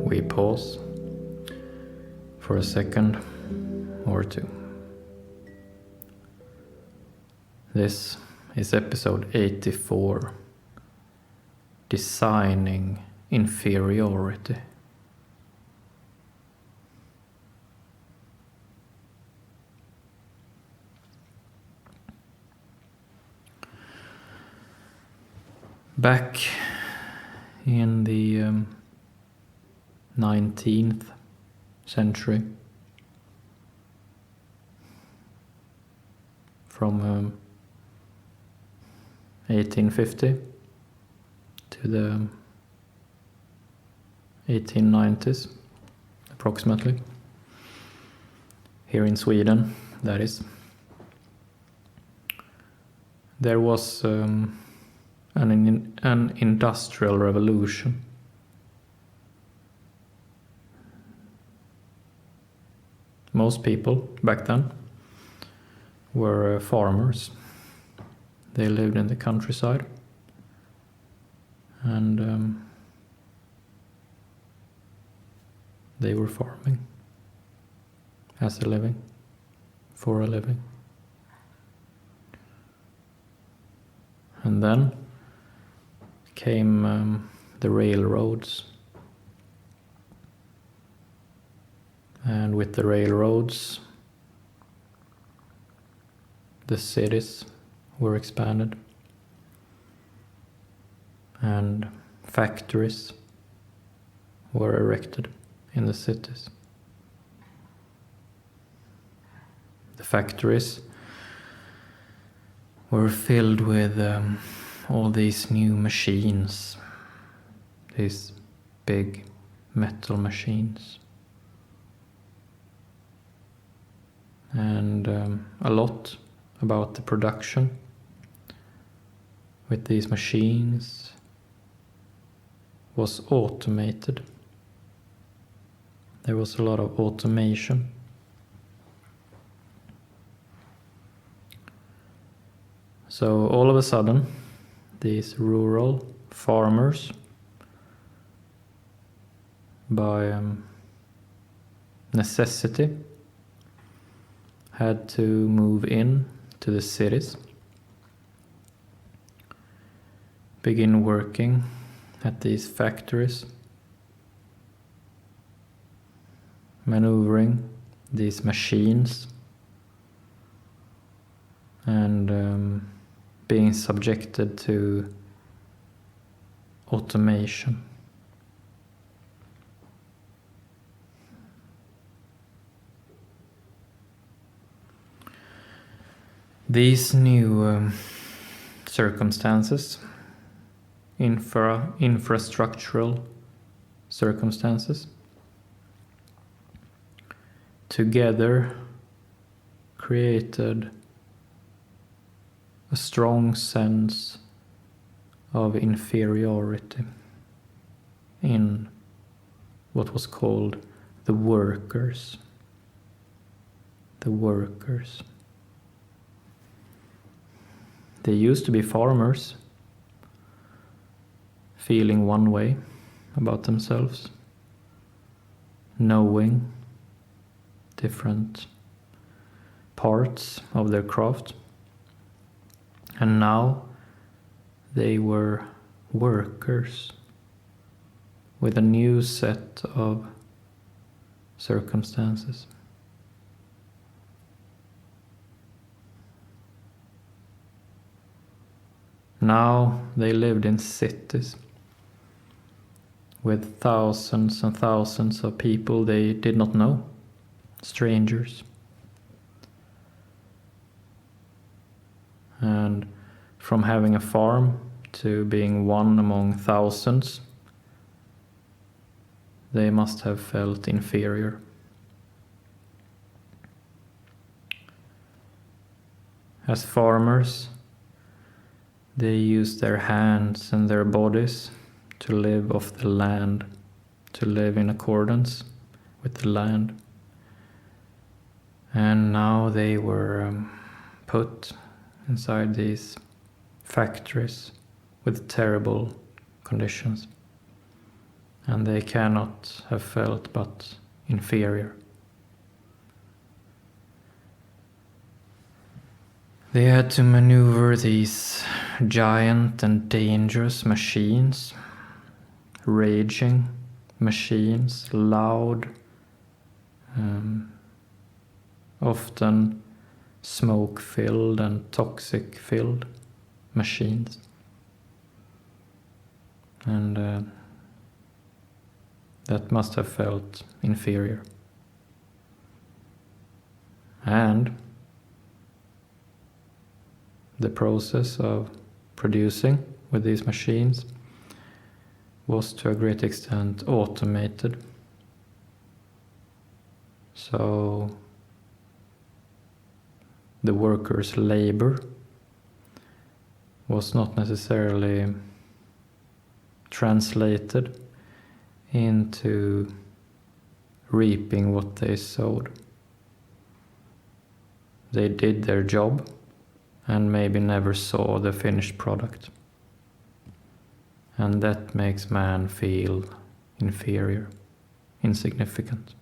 we pause for a second or two. This is episode 84, Designing Inferiority. Back in the 19th century, from 1850 to the 1890s, approximately, here in Sweden, that is, there was an industrial revolution. Most people back then were farmers. They lived in the countryside and they were farming as a living, for a living. And then came the railroads, and with the railroads the cities were expanded and factories were erected in the cities. The factories were filled with all these new machines, these big metal machines, and a lot about the production with these machines was automated. There was a lot of automation. So all of a sudden, these rural farmers, by necessity, had to move in to the cities, begin working at these factories, maneuvering these machines, and being subjected to automation. These new circumstances, infrastructural circumstances, together created a strong sense of inferiority in what was called the workers. The workers. They used to be farmers, feeling one way about themselves, knowing different parts of their craft. And now they were workers with a new set of circumstances. Now they lived in cities with thousands and thousands of people they did not know, strangers. And from having a farm to being one among thousands, they must have felt inferior. As farmers, they used their hands and their bodies to live off the land, to live in accordance with the land. And now they were put inside these factories with terrible conditions. and they cannot have felt but inferior. They had to maneuver these giant and dangerous machines, raging machines, loud, often smoke-filled and toxic-filled machines. And that must have felt inferior. And the process of producing with these machines was to a great extent automated. So the workers' labor was not necessarily translated into reaping what they sowed. They did their job and maybe never saw the finished product. And that makes man feel inferior, insignificant.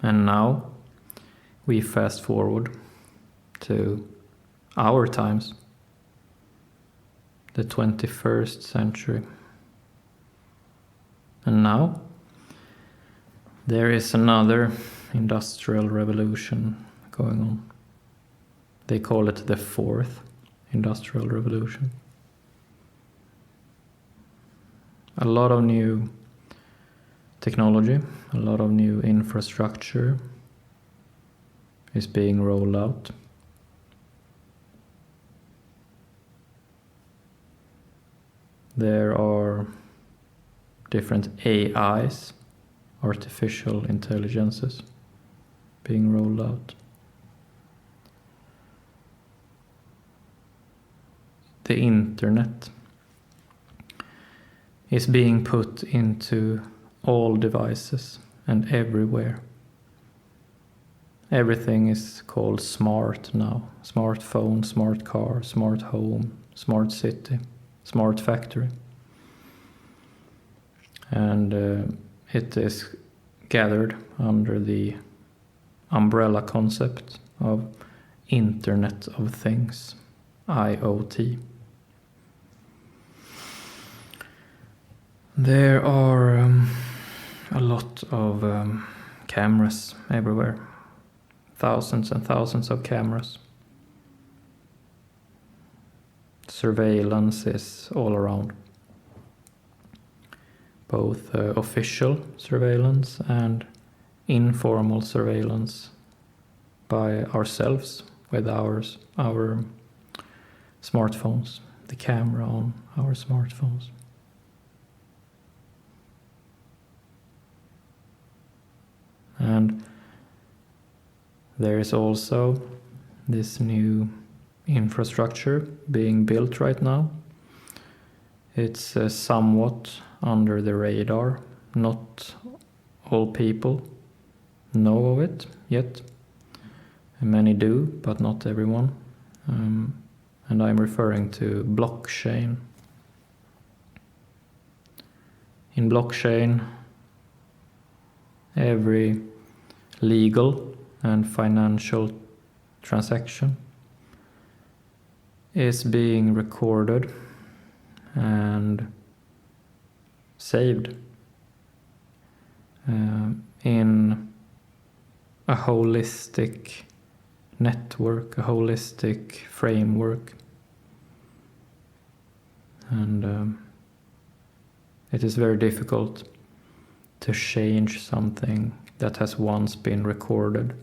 And now we fast forward to our times, the 21st century. And now there is another industrial revolution going on. They call it the fourth industrial revolution. A lot of new technology, a lot of new infrastructure is being rolled out. There are different AIs, artificial intelligences, being rolled out. The internet is being put into all devices and everywhere. Everything is called smart now. Smartphone, smart car, smart home, smart city, smart factory. And it is gathered under the umbrella concept of Internet of Things, IoT. There are a lot of cameras everywhere. Thousands and thousands of cameras. Surveillance is all around. Both official surveillance and informal surveillance by ourselves with our smartphones, the camera on our smartphones. And there is also this new infrastructure being built right now. It's somewhat under the radar. Not all people know of it yet. Many do, but not everyone. And I'm referring to blockchain. In blockchain, every legal and financial transaction is being recorded and saved in a holistic network, a holistic framework. And it is very difficult to change something that has once been recorded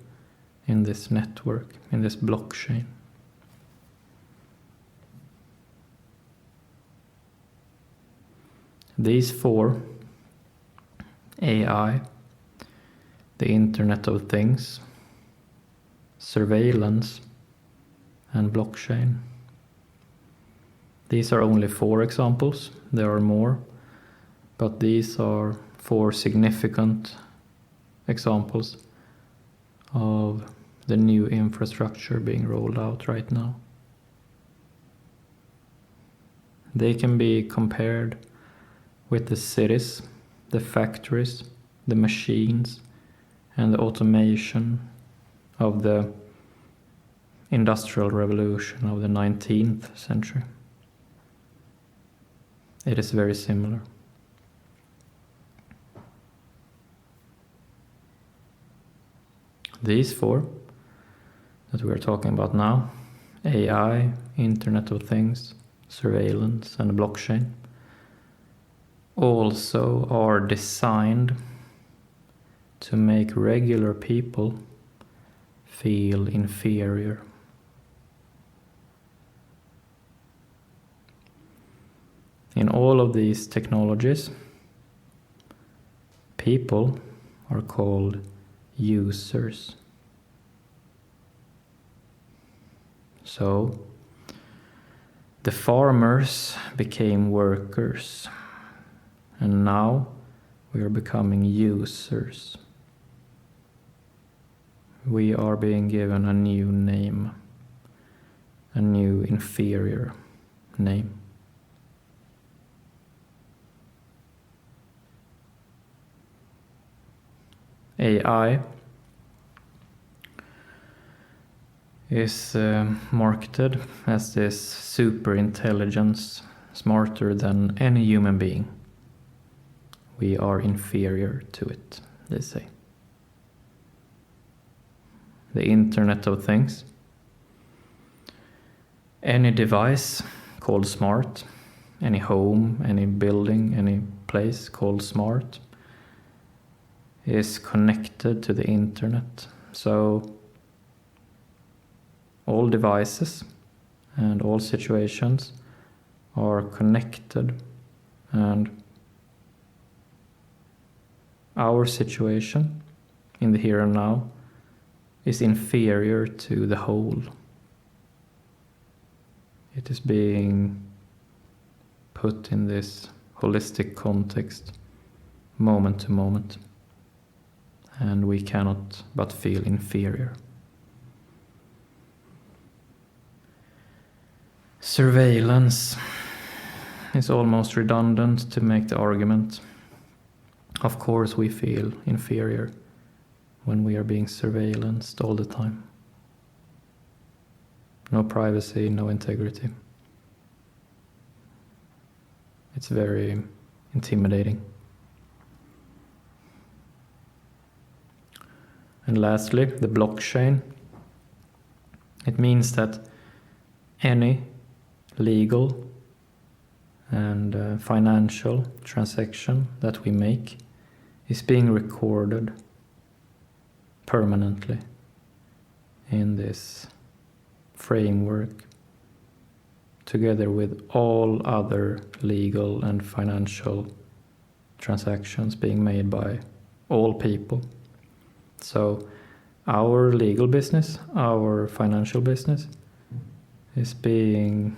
in this network, in this blockchain. These four, AI, the Internet of Things, surveillance, and blockchain. These are only 4 examples. There are more, but these are 4 significant examples of the new infrastructure being rolled out right now. They can be compared with the cities, the factories, the machines, and the automation of the Industrial Revolution of the 19th century. It is very similar. These 4 that we're talking about now, AI, Internet of Things, surveillance, and blockchain, also are designed to make regular people feel inferior. In all of these technologies, people are called users. So, the farmers became workers, and now we are becoming users. We are being given a new name, a new inferior name. AI is marketed as this super intelligence, smarter than any human being. We are inferior to it, they say. The Internet of Things. Any device called smart, any home, any building, any place called smart is connected to the internet. So all devices and all situations are connected, and our situation in the here and now is inferior to the whole. It is being put in this holistic context, moment to moment, and we cannot but feel inferior. Surveillance is almost redundant to make the argument. Of course we feel inferior when we are being surveillanced all the time. No privacy, no integrity. It's very intimidating. And lastly, the blockchain. It means that any legal and financial transaction that we make is being recorded permanently in this framework, together with all other legal and financial transactions being made by all people. So our legal business, our financial business is being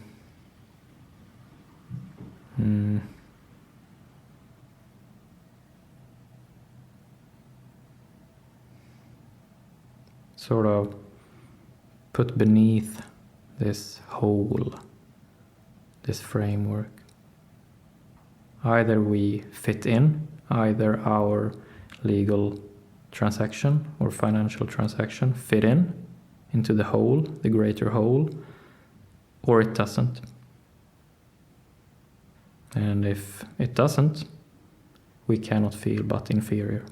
sort of put beneath this whole, this framework. Either we fit in, either our legal transaction or financial transaction fit in into the whole, the greater whole, or it doesn't. And if it doesn't, we cannot feel but inferior.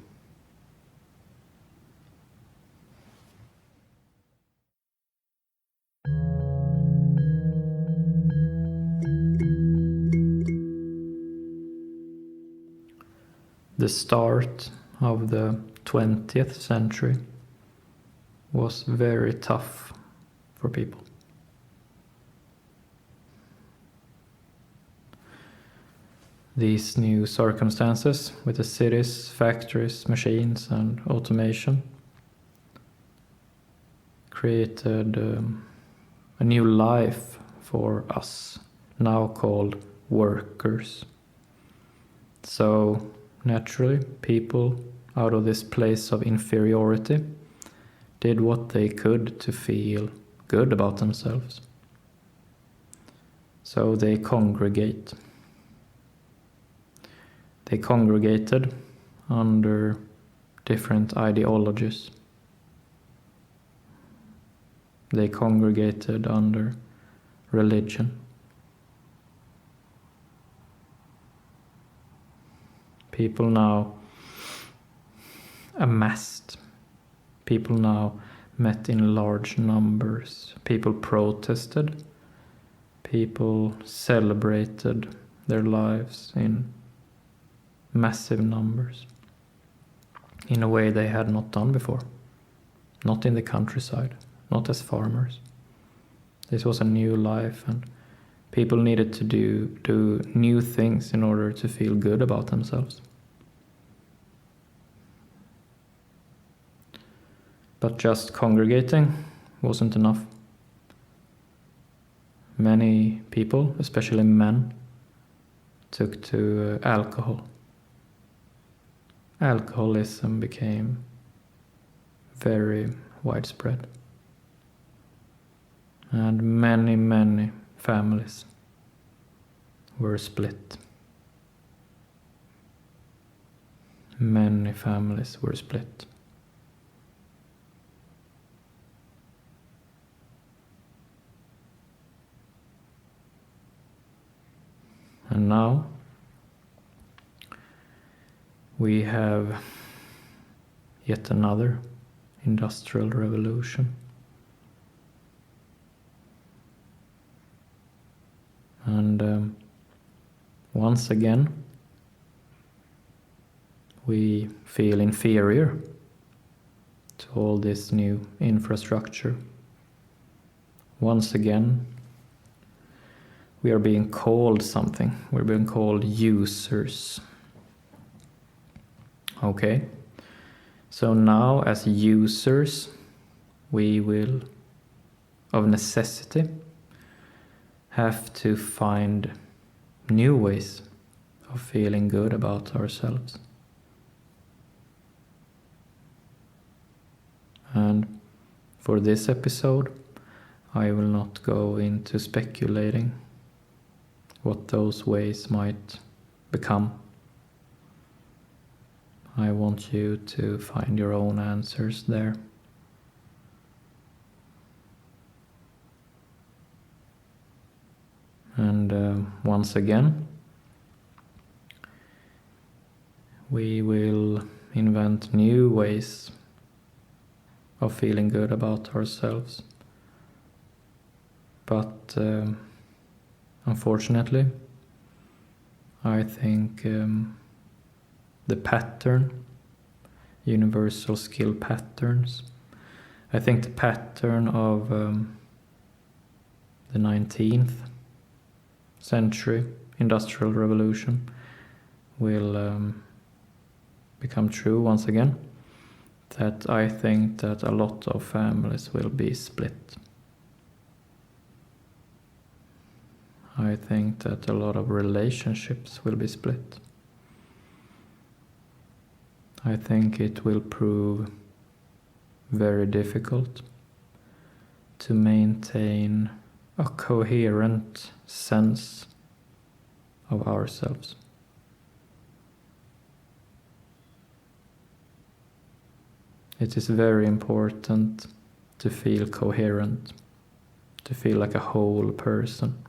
The start of the 20th century was very tough for people. These new circumstances with the cities, factories, machines, and automation created a new life for us, now called workers. So naturally, people out of this place of inferiority did what they could to feel good about themselves. So they congregate. They congregated under different ideologies. They congregated under religion. People now amassed. People now met in large numbers. People protested. People celebrated their lives in massive numbers in a way they had not done before. Not in the countryside, not as farmers. This was a new life, and people needed to do new things in order to feel good about themselves. But just congregating wasn't enough. Many people, especially men, took to alcohol. Alcoholism became very widespread. And many families were split. Many families were split. And now we have yet another industrial revolution. And once again, we feel inferior to all this new infrastructure. Once again, we are being called something. We're being called users. Okay, so now as users, we will, of necessity, have to find new ways of feeling good about ourselves. And for this episode, I will not go into speculating what those ways might become. I want you to find your own answers there. And once again, we will invent new ways of feeling good about ourselves. But unfortunately, I think the pattern, universal skill patterns, I think the pattern of the 19th century industrial revolution will become true once again. That I think that a lot of families will be split. I think that a lot of relationships will be split. I think it will prove very difficult to maintain a coherent sense of ourselves. It is very important to feel coherent, to feel like a whole person,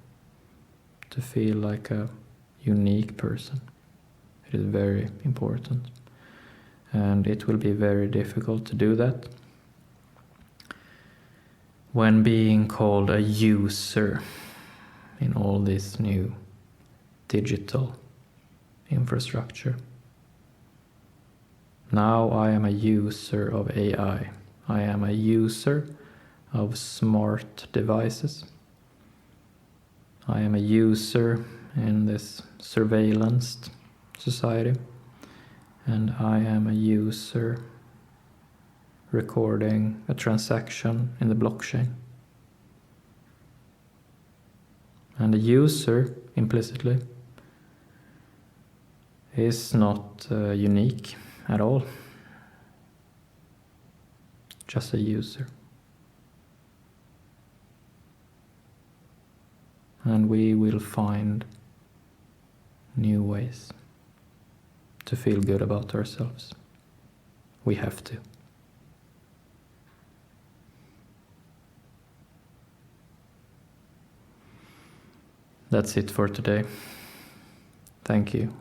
to feel like a unique person. It is very important. And it will be very difficult to do that when being called a user in all this new digital infrastructure. Now I am a user of AI. I am a user of smart devices. I am a user in this surveillanced society. And I am a user recording a transaction in the blockchain. And a user, implicitly, is not unique at all. Just a user. And we will find new ways to feel good about ourselves. We have to. That's it for today. Thank you.